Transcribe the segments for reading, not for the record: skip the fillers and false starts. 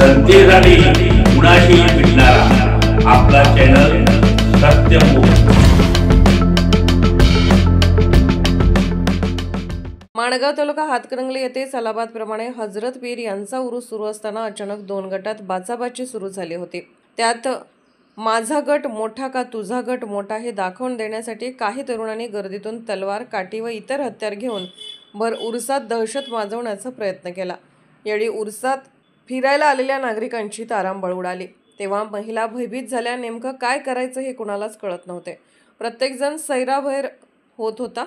जनतेसाठी कुणाशी भेटणारा आपला चॅनल सत्यमुख। माणगाव तालुका हातकणंगले येथे सलाबाद प्रमाणे हजरत पीर यांचा उरूस सुरू असताना अचानक दोन गटात बाचाबाची सुरू झाली होती। त्यात माझा गट मोठा का तुझा गट मोठा हे दाखवून देण्यासाठी काही तरुणांनी गर्दीतून तलवार, काठी व इतर हत्यार घेऊन भर उरसात दहशत माजवण्याचा प्रयत्न केला। यावेळी उरसात फिरायला आलेल्या नागरिकांची तारांबळ उडाली। तेव्हा महिला भयभीत झाल्या। नेमकं काय करायचं हे कुणालाच कळत नव्हते। प्रत्येक जण सैराभैर होत होता।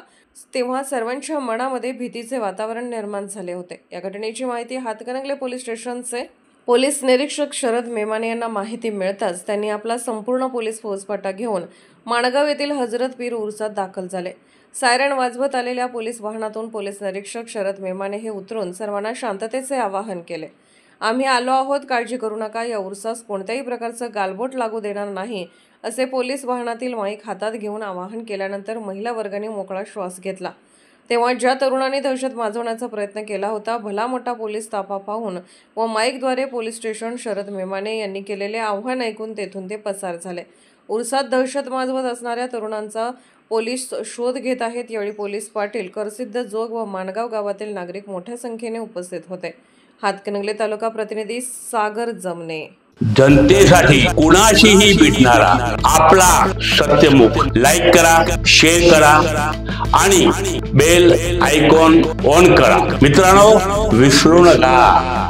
तेव्हा सर्वांच्या मनामध्ये भीतीचे वातावरण निर्माण झाले होते। या घटनेची माहिती हातकणंगले पोलीस स्टेशनचे पोलीस निरीक्षक शरद मेमाने यांना माहिती मिळताच त्यांनी आपला संपूर्ण पोलीस फौजफाटा घेऊन माणगाव येथील हजरत पीर उरसात दाखल झाले। सायरन वाजवत आलेल्या पोलीस वाहनातून पोलीस निरीक्षक शरद मेमाने हे उतरून सर्वांना शांततेचे आवाहन केले। आम्ही आलो आहोत, काळजी करू नका, या उरसास कोणत्याही प्रकारचं गालबोट लागू देणार नाही असे पोलीस वाहनातील माईक हातात घेऊन आवाहन केल्यानंतर महिला वर्गाने मोकळा श्वास घेतला। तेव्हा ज्या तरुणांनी दहशत माजवण्याचा प्रयत्न केला होता, भला मोठा पोलीस ताफा पाहून व माईकद्वारे पोलीस स्टेशन शरद मेमाने यांनी केलेले आव्हान ऐकून तेथून ते पसार झाले। उरसात दहशत माजवत असणाऱ्या तरुणांचा पोलीस शोध घेत आहेत। यावेळी पोलीस पाटील, करसिद्ध जोग व माणगाव गावातील नागरिक मोठ्या संख्येने उपस्थित होते। हातकणंगले तालुका प्रतिनिधी सागर जमने। जनतेसाठी कुणाशीही भेटणारा आपला सत्यमुख। लाईक करा, शेअर करा आणि बेल आयकॉन ऑन करा। मित्रांनो, विसरू नका।